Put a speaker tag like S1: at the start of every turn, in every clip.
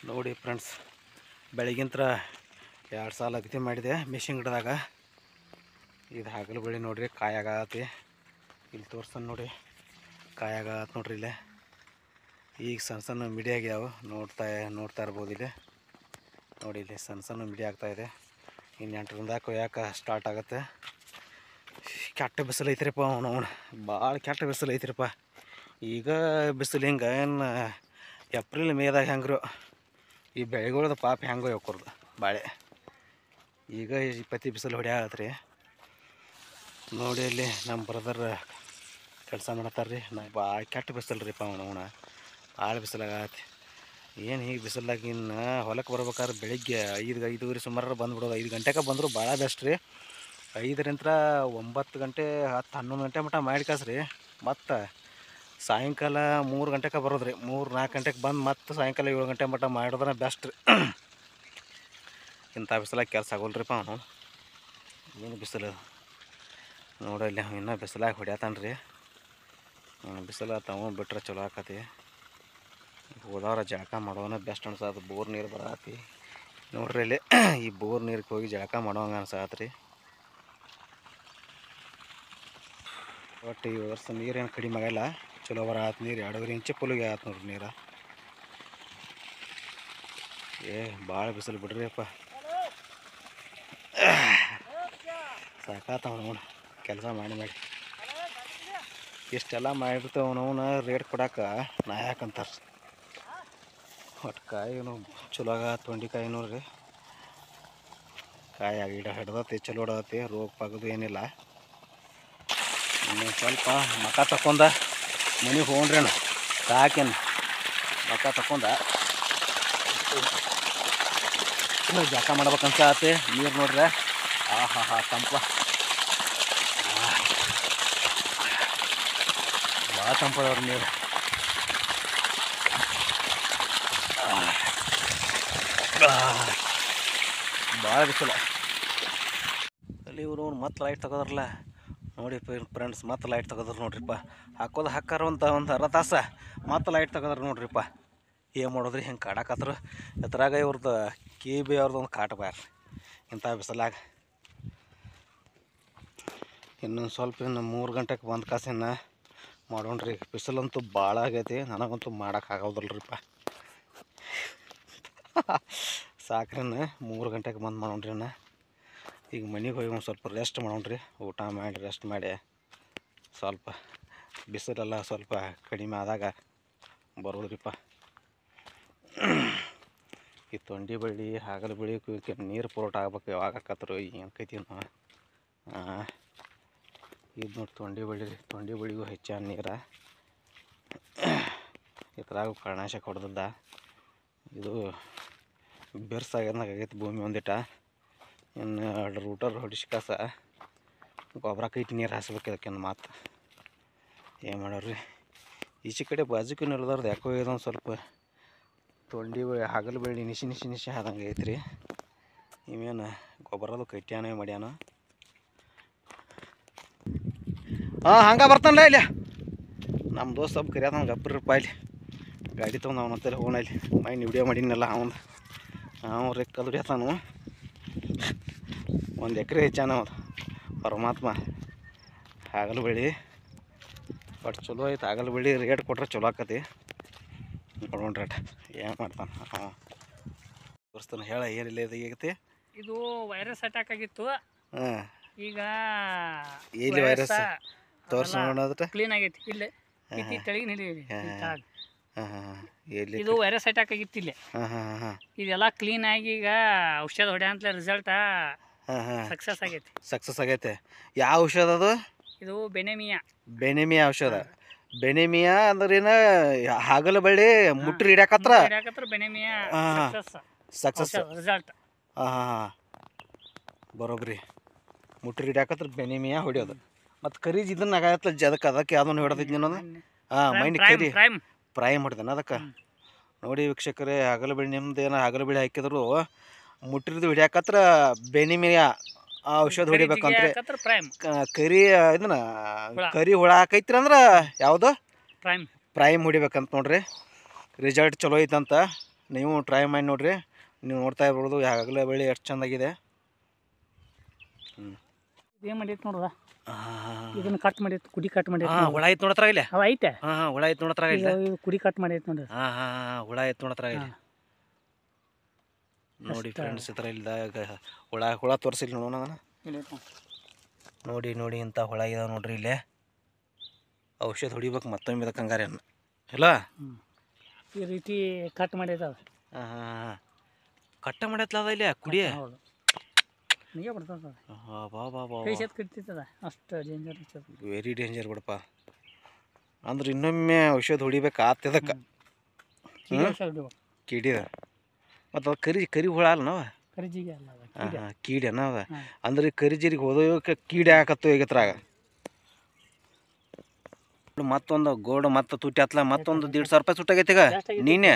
S1: ನೋಡಿ ಫ್ರೆಂಡ್ಸ್, ಬೆಳಗಿಂತ್ರ 2 ಸಾಲ ಅಗತಿ ಮಾಡಿದೆ ಮಿಷಿನ್ ಗಿಡದಾಗ. ಇದು ಹಗಲು ಬೆಳೆ ನೋಡ್ರಿ, ಕಾಯಾಗತಿ ಇಲ್ಲಿ ತೋರ್ಸನ್ ನೋಡಿ, ಕಾಯಾಗತ್ ನೋಡ್ರಿ. ಇಲ್ಲೇ ಈಗ ಸಣ್ಣ ಸಣ್ಣ ಮಿಡಿ ಆಗ್ಯಾವ, ನೋಡ್ತಾ ಇರ್ಬೋದು. ಇಲ್ಲಿ ನೋಡಿ, ಇಲ್ಲಿ ಸಣ್ಣ ಸಣ್ಣ ಮಿಡಿ ಆಗ್ತಾಯಿದೆ. ಇನ್ನು 8 ದಿನದಾಗ ಕೊಯ್ಯಾಕೆ ಸ್ಟಾರ್ಟ್ ಆಗುತ್ತೆ. ಕೆಟ್ಟ ಬಿಸಿಲು ಐತ್ರಿಪ್ಪ, ಅವನು ಭಾಳ ಕೆಟ್ಟ ಬಿಸಿಲು ಐತ್ರಿಪ್ಪ. ಈಗ ಬಿಸಿಲು ಹಿಂಗೆ ಏನು ಏಪ್ರಿಲ್ ಮೇದಾಗ ಹೆಂಗ್ರು ಈ ಬೆಳೆಗಳದ ಪಾಪ ಹೆಂಗೋ ಯಾಕೋರ್ದು ಬಾಳೆ. ಈಗ 20 ಬಿಸಿಲು ಹೊಡ್ಯಾತ್ರಿ ನೋಡಿ. ಅಲ್ಲಿ ನಮ್ಮ ಬ್ರದರ್ ಕೆಲಸ ಮಾಡತ್ತಾರ್ರಿ. ಭಾಳ ಕೆಟ್ಟ ಬಿಸಿಲು ರೀಪ್ಪ, ಅವನ ಭಾಳ ಬಿಸಿಲಾಗತ್ತೆ. ಏನು ಹೀಗೆ ಬಿಸಿಲಾಗ ಇನ್ನು ಹೊಲಕ್ಕೆ ಬರ್ಬೇಕಾದ್ರೆ ಬೆಳಿಗ್ಗೆ 5-5:30 ಸುಮಾರು ಬಂದುಬಿಡೋದು. 5 ಗಂಟೆಗೆ ಬಂದರು ಭಾಳ ಬೆಸ್ಟ್ ರೀ. 5ರಿಂದ 9 ಗಂಟೆ 10-11 ಗಂಟೆ ಮಟ್ಟ ಮಾಡಿ ಕಳ್ಸ್ರಿ. ಮತ್ತು ಸಾಯಂಕಾಲ 3 ಗಂಟೆಗೆ ಬರೋದು ರೀ. 3-4 ಗಂಟೆಗೆ ಬಂದು ಮತ್ತು ಸಾಯಂಕಾಲ 7 ಗಂಟೆ ಮಟ್ಟ ಮಾಡಿದ್ರೆ ಬೆಸ್ಟ್ ರೀ. ಇಂಥ ಬಿಸಿಲಾಗ ಕೆಲಸ ಆಗೋಲ್ರಿಪ್ಪ ಅವನು. ಏನು ಬಿಸಿಲು ನೋಡಲ್ಲಿ, ಇನ್ನೂ ಬಿಸಿಲಾಗ ಹೊಡ್ಯಾತಾನ ರೀ. ಬಿಸಿಲು ತಗೊಂಡು ಬಿಟ್ರೆ ಚಲೋ ಆಕತಿ. ಹೋದವ್ರ ಜಳಕ ಮಾಡೋನ ಬೆಸ್ಟ್ ಅನ್ಸತ್ತೆ. ಬೋರ್ ನೀರು ಬರತ್ತಿ ನೋಡ್ರಿ. ಇಲ್ಲಿ ಈ ಬೋರ್ ನೀರಿಗೆ ಹೋಗಿ ಜಳಕ ಮಾಡೋಂಗೆ ಅನ್ಸತ್ರಿ. ಒಟ್ಟು ಈ ವರ್ಷ ನೀರೇನು ಕಡಿಮೆ ಆಗಲ್ಲ, ಚಲೋ ಬರತ್ತೆ ನೀರು. 2.5 ಇಂಚು ಪುಲಿಗೆ ಆಯ್ತು ನೋಡ್ರಿ ನೀರು. ಭಾಳ ಬಿಸಿಲು ಬಿಡ್ರಿ ಅಪ್ಪ, ಸಾಕಾತವ ನೋಡು ಕೆಲಸ ಮಾಡಿ. ಇಷ್ಟೆಲ್ಲ ಮಾಡಿಬಿಡ್ತೇವೆ ಅವನವನ್ನ ರೇಟ್ ಕೊಡಕ್ಕೆ ನಾ ಯಾಕಂತಾರೆ. ಒಟ್ಟು ಕಾಯಿನು ಚಲೋ ಆಗ ತೊಂಡಿಕಾಯಿ ನೋಡ್ರಿ. ಕಾಯಿ ಗಿಡ ಹಿಡ್ದತಿ, ಚಲೋ ಹೊಡದತಿ, ರೋಗ ಪಾಗದು ಏನಿಲ್ಲ. ಇನ್ನೊಂದು ಸ್ವಲ್ಪ ಮಕ ತಕೊಂಡ ಮನೆಗೆ ಹೋಗ್ರಿ ಅಣ್ಣ, ಸಾಕೇನು ಮಕ ತಕೊಂಡ ಜಾಕ ಮಾಡ್ಬೇಕನ್ಸತ್ತೆ. ನೀರು ನೋಡ್ರಿ, ಆಹಾ ತಂಪ, ಭಾಳ ತಂಪದವ್ರಿ ನೀರು. ಭಾಳ ಬಿಸಿಲ ಅಲ್ಲಿ. ಇವರು ಮತ್ತೆ ಲೈಟ್ ತಗೋದ್ರಲ್ಲ ನೋಡಿ ಫ್ರೆಂಡ್ಸ್, ಮತ್ತೆ ಲೈಟ್ ತಗೋದ್ರು ನೋಡ್ರಿಪ್ಪ. ಹಾಕಾರ ಒಂದು ಅರ್ಧ ತಾಸು ಮತ್ತೆ ಲೈಟ್ ತಗೋದ್ರು ನೋಡ್ರಿಪ್ಪ. ಏನು ಮಾಡೋದ್ರಿ, ಹಿಂಗೆ ಕಾಡಕತ್ರು. ಎತ್ತರಾಗ ಇವ್ರದ್ದು KB ಅವ್ರದ್ದು ಒಂದು ಕಾಟ ಬ್ಯಾರ ಇಂಥ ಬಿಸಿಲಾಗ. ಇನ್ನೊಂದು ಸ್ವಲ್ಪ, ಇನ್ನು 3 ಗಂಟೆಗೆ ಬಂದು ಕಾಸಿನ ಮಾಡೋಣ್ರಿ. ಬಿಸಿಲಂತೂ ಭಾಳ ಆಗೈತಿ, ನನಗಂತೂ ಮಾಡೋಕ್ಕಾಗೋದಿಲ್ರಿಪ್ಪ. ಸಾಕ್ರಿ, 3 ಗಂಟೆಗೆ ಬಂದು ಮಾಡೋಣ್ರಿ. ಈಗ ಮನೆಗೆ ಹೋಗಿ ಒಂದು ಸ್ವಲ್ಪ ರೆಸ್ಟ್ ಮಾಡೋಣ್ರಿ. ಊಟ ಮಾಡಿ ರೆಸ್ಟ್ ಮಾಡಿ ಸ್ವಲ್ಪ ಬಿಸಿಲೆಲ್ಲ ಸ್ವಲ್ಪ ಕಡಿಮೆ ಆದಾಗ ಬರೋದ್ರಿಪ್ಪ. ಈ ತೊಂಡಿ ಬಳ್ಳಿ ಹಾಗಲ ಬೆಳಿ ನೀರು ಪೂರಟ ಆಗ್ಬೇಕು. ಯಾವಾಗ ಆಕತ್ರು ಏನಕೈತಿ ನಾವು. ಇದು ನೋಡಿ ತೊಂಡಿ ಬಳ್ಳಿ ರೀ. ತೊಂಡಿ ಬಳ್ಳಿಗೂ ಹೆಚ್ಚಾನ ನೀರು. ಇದ್ರಾಗ ಕೀಟನಾಶಕ ಹೊಡೆದಿದ್ದ. ಇದು ಬೆರ್ಸಾಗೈತಿ ಭೂಮಿ ಒಂದಿಟ. ಇನ್ನು ರೂಟರ್ ಹೊಡಿಸ್ಕಾಸ ಗೊಬ್ಬರ ಕೈಟಿ ನೀರು ಹಾಸ್ಬೇಕು ಇದಕ್ಕೆ. ಮಾತು ಏನು ಮಾಡೋರಿ. ಈಚೆ ಕಡೆ ಬಾಜುಕು ನಿಲ್ದಾರ್ದು ಯಾಕೋ ಇದೊಂದು ಸ್ವಲ್ಪ ತೊಂಡಿ ಹಗಲು ಬೆಳ್ಳಿ ನಿಶಿ ಆದಂಗೆ ಐತ್ರಿ. ಇವೇನು ಗೊಬ್ಬರದು ಕೈಟ್ಯಾನ ಮಾಡ್ಯಾನ. ಹಂಗೆ ಬರ್ತಾನಲ್ಲ ಇಲ್ಲಿ ನಮ್ಮ ದೋಸ್ತ ಸ್ವಲ್ಪ ಕರಿಯಾದ ಗಬ್ಬರಪ್ಪ. ಇಲ್ಲಿ ಗಾಡಿ ತೊಗೊಂಡು ಅವನಂತಲ್ಲಿ ಹೋಗೋಣ. ಇಲ್ಲಿ ಮೈನ್ ವಿಡಿಯೋ ಮಾಡೀನಲ್ಲ ಅವ್ನು ರೆಕ್ಕಲ್ ಹೊಡಿಯತಾನು. 1 ಎಕರೆ ಹೆಚ್ಚಾನ ಅವ್ರು ಪರಮಾತ್ಮ. ಹಾಗಲು ಬೆಳಿ ಬಟ್ ಚಲೋ ಐತೆ. ಹಾಗಲು ಬೆಳಿ ರೇಟ್ ಕೊಟ್ರೆ ಚಲೋ ಆಕತಿ. ನೋಡೋಣ ರೇಟ್ ಏನು ಮಾಡ್ತಾನೆ ತೋರಿಸ್ತಾನೆ. ಹೇಳ ಏನಿಲ್ಲ ಇದಾಗೈತಿ.
S2: ಇದು ವೈರಸ್ ಅಟ್ಯಾಕ್ ಆಗಿತ್ತು. ಈಗ
S1: ಎಲ್ಲಿ ವೈರಸ್ ತೋರಿಸೋಣ.
S2: ಕ್ಲೀನ್ ಆಗೈತಿ. ಇಲ್ಲೇ ತೆಳಗಿನ ಹಿಡಿಯಿರಿ.
S1: ಎಲ್ಲಿ
S2: ಇದು ವೈರಸ್ ಅಟ್ಯಾಕ್ ಆಗಿತ್ತು ಇಲ್ಲಿ. ಇದೆಲ್ಲ ಕ್ಲೀನ್ ಆಗಿ ಈಗ ಔಷಧ ಹೊಡ್ಯಾಂತಲೇ ರಿಸಲ್ಟ್
S1: ಸಕ್ಸಸ್ ಆಗೈತೆ. ಯಾವ ಔಷಧ ಅದು?
S2: ಇದು
S1: ಬೆನೆಮಿಯಾ ಔಷಧ. ಬೆನೆಮಿಯಾ ಅಂದ್ರೇನ? ಹಾಗಲ ಬಳ್ಳಿ ಮುಟ್ರಿ ಹಿಡ್ಯಾಕತ್ರ
S2: ಬೆನೆಮಿಯಾ
S1: ಸಕ್ಸಸ್
S2: ರಿಸಲ್ಟ್.
S1: ಬರೋಬ್ರಿ. ಮುಟ್ರಿ ಹಿಡ್ಯಾಕತ್ರ ಬೆನೆಮಿಯಾ ಹೊಡಿಯೋದು. ಮತ್ತು ಕರೀಜ್ ಇದನ್ನ ಆಗತ್ತಲ್ಲ ಅದಕ್ಕೆ ಅದನ್ನು ಹೊಡೆದಿದ್ದು ನೀನು. ಮೈಂಡ್ ಕರಿ ಪ್ರೈಮ್ ಹೊಡೆದನ ಅದಕ್ಕೆ. ನೋಡಿ ವೀಕ್ಷಕರೇ, ಹಗಲು ಬೆಳೆ ನಿಮ್ದು ಏನೋ ಹಗಲು ಬೆಳೆ ಹಾಕಿದ್ರು ಮುಟ್ರಿದು ಹಿಡಿಯಾಕತ್ರ ಬೆನಿಮಿಯಾ ಔಷಧ ಹೊಡಿಬೇಕಂದ್ರೆ ಕರಿ ಇದನ್ನ ಕರಿ ಹುಳ ಹಾಕೈತ್ರಿ ಅಂದ್ರೆ ಯಾವುದು ಪ್ರೈಮ್ ಹೊಡಿಬೇಕಂತ ನೋಡ್ರಿ. ರಿಸಲ್ಟ್ ಚಲೋ ಐತಂತ. ನೀವು ಟ್ರೈ ಮಾಡಿ ನೋಡಿರಿ. ನೀವು ನೋಡ್ತಾ ಇರ್ಬೋದು ಆಗಲೇ ಬೆಳೆ ಎಷ್ಟು ಚೆಂದಾಗಿದೆ.
S2: ಏನು ಮಾಡೈತೆ ನೋಡ್ದ, ಇದನ್ನು ಕಟ್ ಮಾಡೈತೆ, ಕುಡಿ ಕಟ್ ಮಾಡೈತೆ.
S1: ಹುಳ ಐತೆ ನೋಡತ್ರ ಇಲ್ಲಿ.
S2: ಅವ ಐತೆ.
S1: ಹುಳ ಐತೆ ನೋಡತ್ರ ಇಲ್ಲಿ.
S2: ಇದು ಕುಡಿ ಕಟ್ ಮಾಡೈತೆ ನೋಡ್ರಿ.
S1: ಹುಳ ಐತೆ ನೋಡತ್ರ ಇಲ್ಲಿ. ನೋಡಿ ಫ್ರೆಂಡ್ಸ್, ಈ ಥರ ಇಲ್ದಾಗ ಹುಳ ತೋರಿಸಿಲ್ಲ ನೋಡೋಣ. ನೋಡಿ ಇಂಥ ಹುಳ ಇದಾವೆ ನೋಡ್ರಿ ಇಲ್ಲೇ. ಔಷಧ ಹೊಡಿಬೇಕು ಮತ್ತೊಮ್ಮೆ ಇದಕ್ಕೆ ಹಂಗಾರೆ ಇಲ್ಲ
S2: ಈ ರೀತಿ ಕಟ್ ಮಾಡೈತೆ.
S1: ಕಟ್ಟ ಮಾಡೈತ್ಲ ಅದ ಇಲ್ಲಿ ಕುಡಿಯ.
S2: ಹೌದು, ನಿಮಗೆ ಬರ್ತದ. ಕಟ್ತಿರ್ತದ, ಅಷ್ಟು ಡೇಂಜರ್ ಇರ್ತದೆ.
S1: ವೆರಿ ಡೇಂಜರ್ ಬಿಡಪ್ಪ. ಅಂದ್ರೆ ಇನ್ನೊಮ್ಮೆ ಔಷಧ ಹೊಡಿಬೇಕು ಆತದಕ್ಕೆ. ಕಿಡಿದ ಮತ್ತು ಅದು ಕರಿ ಹುಳ ಅಲ್ಲ ನಾವ,
S2: ಕರಿಜಿಗೆ ಅಲ್ಲ,
S1: ಕೀಡೆ ಅದ. ಅಂದ್ರೆ ಕರಿಜಿರಿಗೆ ಹೋದೋಕೆ ಕೀಡೆ ಹಾಕತ್ತು ಈಗತ್ರಾಗ. ಮತ್ತೊಂದು ಗೋಡು ಮತ್ತೆ ತುಟ್ಟಿ ಹತ್ಲ ಮತ್ತೊಂದು 150 ರೂಪಾಯಿ ಸುಟ್ಟಾಗೈತಿ ಈಗ. ನೀನೆ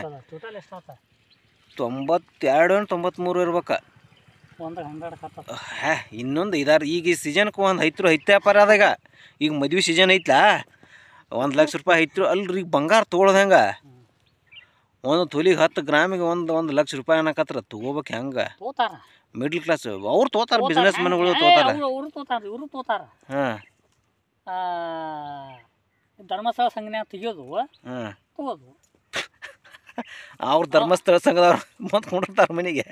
S1: 92 93 ಇರ್ಬೇಕು. ಇನ್ನೊಂದು ಇದಾರ ಈಗ ಈ ಸೀಸನ್ಗೆ ಒಂದು ಐತೆ ವ್ಯಾಪಾರ ಅದಾಗ. ಈಗ ಮದ್ವೆ ಸೀಸನ್ ಐತ್ಲಾ, 1 ಲಕ್ಷ ರೂಪಾಯಿ ಐತ್ರು ಅಲ್ರಿ. ಈಗ ಬಂಗಾರ ತೊಗೊಳೋದು ಹೆಂಗೆ, ಒಂದು ತೊಲಿಗೆ 10 ಗ್ರಾಮಿಗೆ 1 ಲಕ್ಷ ರೂಪಾಯಿ ಅನ್ನಕತ್ರ ತೊಗೋಬೇಕು ಹೆಂಗೆ? ಮಿಡ್ಲ್ ಕ್ಲಾಸ್ ಅವ್ರು ತೋತಾರ, ಬಿಸ್ನೆಸ್ ಮನ್ಗಳು ತೋತಾರ. ಹಾಂ,
S2: ಧರ್ಮಸ್ಥಳ ಸಂಘನ್ಯಾಗ ತೆಗಿಯೋದು ತಗೋದು.
S1: ಅವ್ರ ಧರ್ಮಸ್ಥಳ ಸಂಘದವ್ರು ಮತ್ತೆ ಕೊಂಡಿರ್ತಾರೆ ಮನೆಗೆ.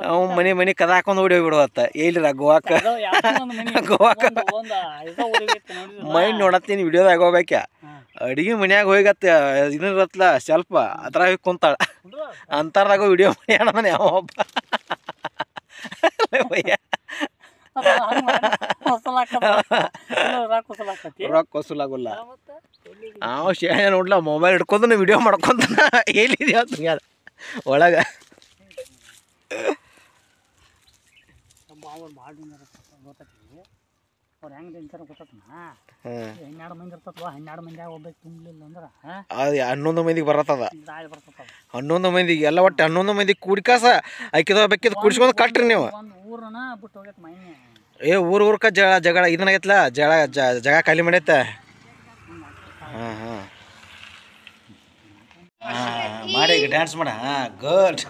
S1: ಅವ್ ಮನೆ ಕದ ಹಾಕೊಂಡು ಓಡಿ ಹೋಗ್ಬಿಡುವತ್ತ. ಎಲ್ಲಿರ ಗೋವಾಕ ಮೈಂಡ್ ನೋಡತ್ತೀನಿ ವಿಡಿಯೋದಾಗ ಹೋಗ್ಬೇಕ. ಅಡಿಗೆ ಮನ್ಯಾಗ ಹೋಗತ್ತ ಇದರತ್ಲ ಸ್ವಲ್ಪ ಅದ್ರಾಗ ಹೋಗಿ ಕುಂತಾಳ ಅಂತಾರದಾಗ ವಿಡಿಯೋ ಮನೆ ಅಣ್ಣ ಯಾವೊಬ್ಬ ರೊಕ್ಕ ವಸೂಲಾಗಲ್ಲ. ಅವ ಶೇಣ ನೋಡ್ಲ ಮೊಬೈಲ್ ಹಿಡ್ಕೊಂಡು ವಿಡಿಯೋ ಮಾಡ್ಕೊಂತಾನ. ಎಲ್ಲಿದೆಯಾ ಒಳಗ
S2: ಅವ್ರು ಹೆಂಗೆ ತಿಂತಾರ ಗೊತ್ತನ. 12 ಮಂದಿ ಇರ್ತತ್ವ, 12 ಮಂದಿಯಾಗ ಒಬ್ಬಕ್ಕೆ ತುಂಬಲಿಲ್ಲ ಅಂದ್ರೆ
S1: ಅದು 11 ಮಂದಿಗೆ ಬರತ್ತದ. 11 ಮಂದಿಗೆ ಎಲ್ಲ ಒಟ್ಟು 11 ಮಂದಿಗೆ ಕೂಡಿಕಾಸ ಆಯ್ಕಿದ ಬೇಕಿದ್ ಕುಡಿಸ್ಕೊಂಡು ಕಟ್ರಿ ನೀವು.
S2: ಒಂದು ಊರನ್ನ ಬಿಟ್ಟು ಹೋಗೈತೆ ಮೈನೆ.
S1: ಊರ್ಕ ಜಗಳ ಇದನ್ನಾಗೈತ್ಲ, ಜಾಗ ಖಾಲಿ ಮಾಡೈತೆ. ಹಾಂ ಮಾಡಿ ಈಗ ಡ್ಯಾನ್ಸ್ ಮಾಡ. ಗುಡ್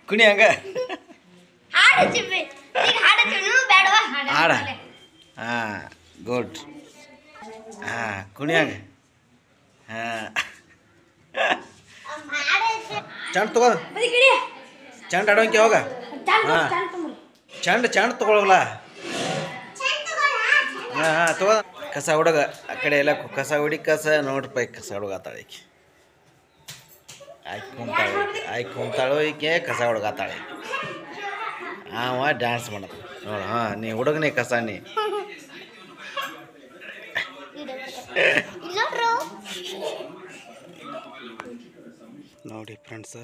S1: ಕುಣಿ ಹಂಗ ಆಡ. ಗುಡ್. ಕುಣಿ ಹಂಗ. ಚಂಡ್ ತಗೋ, ಚಂಡ್ ಆಡೋಂಕೆ ಹೋಗ. ಚಂಡ್ ತಗೊಳಲ್ಲ. ತಗೋ. ಕಸ ಹುಡುಗ ಆ ಕಡೆ ಎಲ್ಲ ಕಸ ಹುಡಿ ನೋಡ್ರಪ್ಪ. ಕಸ ಹುಡುಗ ಆತಾಳೆ ಈಕೆ. ಆಯ್ಕೆ ಕುಂತಾಳು ಈಕೆ, ಕಸ ಹುಡುಗ ಆತಾಳೆ. ಅವ ಡ್ಯಾನ್ಸ್ ಮಾಡೋದು ನೋಡ. ನೀ ಹುಡುಗನೇ ಕಸ ನೀ. ನೋಡಿ ಫ್ರೆಂಡ್ಸ್,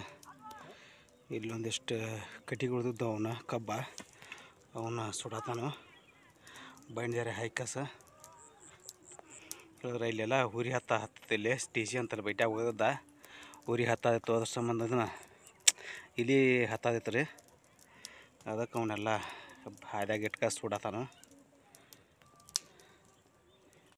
S1: ಇಲ್ಲೊಂದಿಷ್ಟು ಕಟ್ಟಿಗೆ ಅವನ ಕಬ್ಬ ಅವನ್ನ ಸುಡತಾನು. ಬಂಡಿದಾರೆ ಹೈಕಸ ಹೇಳಿದ್ರೆ ಇಲ್ಲೆಲ್ಲ ಉರಿ ಹತ್ತಲ್ಲಿ ಟಿ.ಸಿ ಅಂತಲ್ಲಿ ಬೈಟ್ಯಾಗ ಹೋಗದ ಉರಿ ಹತ್ತದಿತ್ತು. ಅದ್ರ ಸಂಬಂಧ ಇಲ್ಲಿ ಹತ್ತದಿತ್ತು ರೀ. ಅದಕ್ಕೆ ಅವನ್ನೆಲ್ಲ ಹಾದ್ಯಾಗ ಇಟ್ಕ ಸುಡತಾನು.